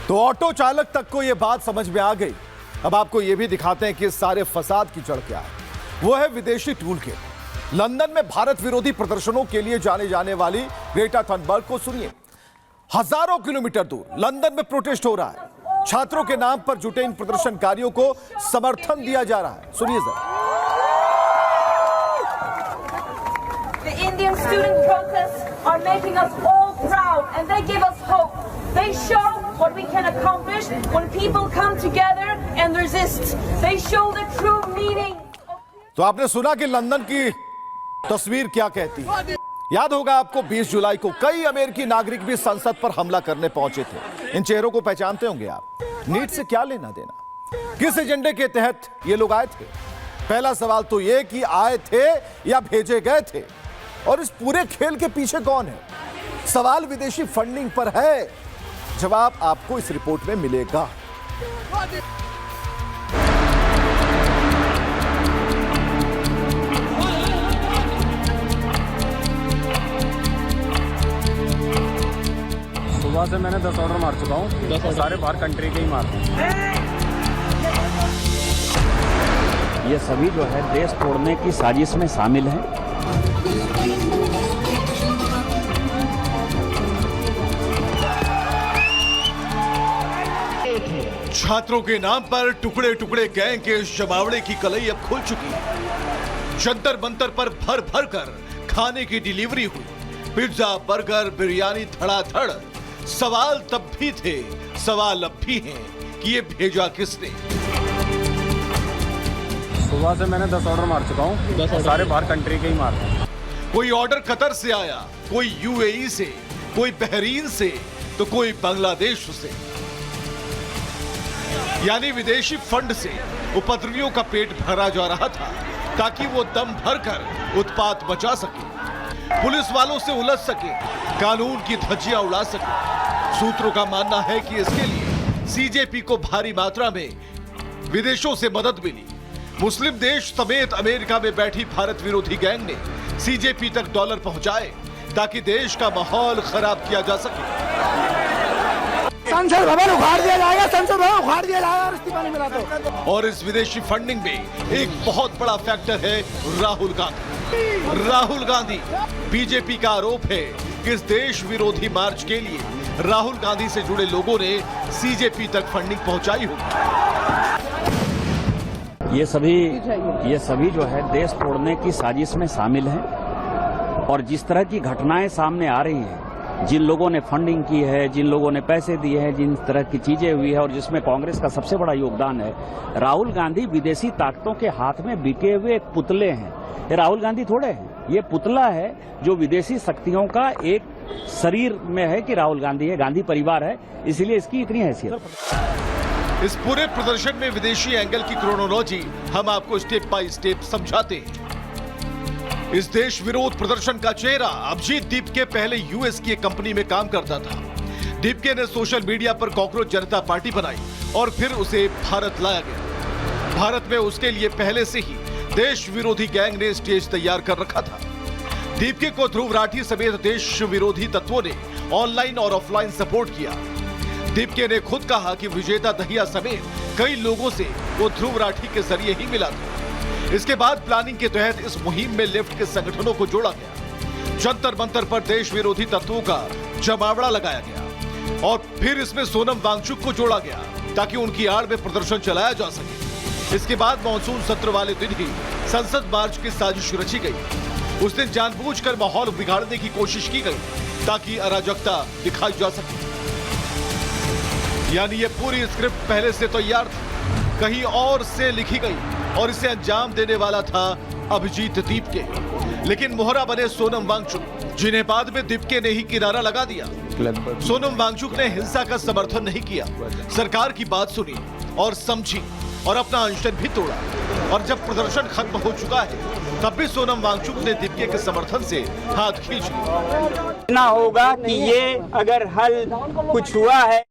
तो ऑटो चालक तक को यह बात समझ में आ गई। अब आपको यह भी दिखाते हैं कि इस सारे फसाद की जड़ क्या है। वो है विदेशी टूल किट। लंदन में भारत विरोधी प्रदर्शनों के लिए जाने जाने वाली ग्रेटा थनबर्ग को सुनिए। हजारों किलोमीटर दूर लंदन में प्रोटेस्ट हो रहा है। छात्रों के नाम पर जुटे इन प्रदर्शनकारियों को समर्थन दिया जा रहा है। सुनिए जरा। The Indian student protests are making us all proud and they give us hope. They show what we can accomplish when people come together and resist. They show the true meaning. तो आपने सुना कि London की तस्वीर क्या कहती है। याद होगा आपको 20 जुलाई को कई अमेरिकी नागरिक भी संसद पर हमला करने पहुंचे थे। इन चेहरों को पहचानते होंगे आप। नीट से क्या लेना देना, किस एजेंडे के तहत ये लोग आए थे? पहला सवाल तो ये कि आए थे या भेजे गए थे, और इस पूरे खेल के पीछे कौन है? सवाल विदेशी फंडिंग पर है। जवाब आपको इस रिपोर्ट में मिलेगा। सुबह से मैंने 10 ऑर्डर मार चुका हूँ। सारे बाहर कंट्री के ही मारते हैं। ये सभी जो है देश तोड़ने की साजिश में शामिल हैं। छात्रों के नाम पर टुकड़े टुकड़े गैंग के इस जमावड़े की कलई अब खुल चुकी है। जंतर मंतर पर भर भर कर खाने की डिलीवरी हुई। पिज्जा, बर्गर, बिरयानी धड़ाधड़। सवाल तब भी थे, सवाल अब भी हैं कि ये भेजा किसने। सुबह से मैंने 10 ऑर्डर मार चुका हूँ। सारे बाहर कंट्री के ही मारते हैं। कोई ऑर्डर कतर से आया, कोई यूएई से, कोई बहरीन से, तो कोई बांग्लादेश से। यानी विदेशी फंड से उपद्रवियों का पेट भरा जा रहा था ताकि वो दम भरकर उत्पात मचा सके, पुलिस वालों से उलझ सके, कानून की धज्जियां उड़ा सके। सूत्रों का मानना है कि इसके लिए सीजेपी को भारी मात्रा में विदेशों से मदद मिली। मुस्लिम देश समेत अमेरिका में बैठी भारत विरोधी गैंग ने सीजेपी तक डॉलर पहुंचाए ताकि देश का माहौल खराब किया जा सके। संसद भवन उखाड़ दिया जाएगा, संसद भवन उखाड़ दिया जाएगा और इस्तीफा नहीं मिला तो। और इस विदेशी फंडिंग में एक बहुत बड़ा फैक्टर है राहुल गांधी। राहुल गांधी, बीजेपी का आरोप है कि इस देश विरोधी मार्च के लिए राहुल गांधी से जुड़े लोगों ने सीजेपी तक फंडिंग पहुंचाई होगी। ये सभी जो है देश तोड़ने की साजिश में शामिल हैं। और जिस तरह की घटनाएं सामने आ रही हैं, जिन लोगों ने फंडिंग की है, जिन लोगों ने पैसे दिए हैं, जिन तरह की चीजें हुई है, और जिसमें कांग्रेस का सबसे बड़ा योगदान है, राहुल गांधी विदेशी ताकतों के हाथ में बिके हुए एक पुतले हैं। ये राहुल गांधी थोड़े हैं, ये पुतला है जो विदेशी शक्तियों का एक शरीर में है कि राहुल गांधी है, गांधी परिवार है, इसलिए इसकी इतनी हैसियत। इस पूरे प्रदर्शन में विदेशी एंगल की क्रोनोलॉजी हम आपको स्टेप बाय स्टेप समझाते हैं। इस देश विरोध प्रदर्शन का चेहरा अभिजीत दीपके पहले यूएस की एक कंपनी में काम करता था। दीपके ने सोशल मीडिया पर कॉकरोच जनता पार्टी बनाई और फिर उसे भारत लाया गया। भारत में उसके लिए पहले से ही देश विरोधी गैंग ने स्टेज तैयार कर रखा था। दीपके को ध्रुव राठी समेत देश विरोधी तत्वों ने ऑनलाइन और ऑफलाइन सपोर्ट किया। दीपके ने खुद कहा कि विजेता दहिया समेत कई लोगों से वो ध्रुव राठी के जरिए ही मिला था। इसके बाद प्लानिंग के तहत इस मुहिम में लेफ्ट के संगठनों को जोड़ा गया। जंतर मंतर पर देश विरोधी तत्वों का जमावड़ा लगाया गया और फिर इसमें सोनम वांगचुक को जोड़ा गया ताकि उनकी आड़ में प्रदर्शन चलाया जा सके। इसके बाद मॉनसून सत्र वाले दिन ही संसद मार्च की साजिश रची गई। उस दिन जानबूझकर माहौल बिगाड़ने की कोशिश की गई ताकि अराजकता दिखाई जा सके। यानी ये पूरी स्क्रिप्ट पहले से तैयार थी, कहीं और से लिखी गई और इसे अंजाम देने वाला था अभिजीत दीपके। लेकिन मोहरा बने सोनम वांगचुक, जिन्हें बाद में दीपके ने ही किनारा लगा दिया। सोनम वांगचुक ने हिंसा का समर्थन नहीं किया, सरकार की बात सुनी और समझी और अपना अनशन भी तोड़ा। और जब प्रदर्शन खत्म हो चुका है तब भी सोनम वांगचुक ने दीपके के समर्थन से हाथ खींच लिया। ना होगा कि ये अगर हल कुछ हुआ है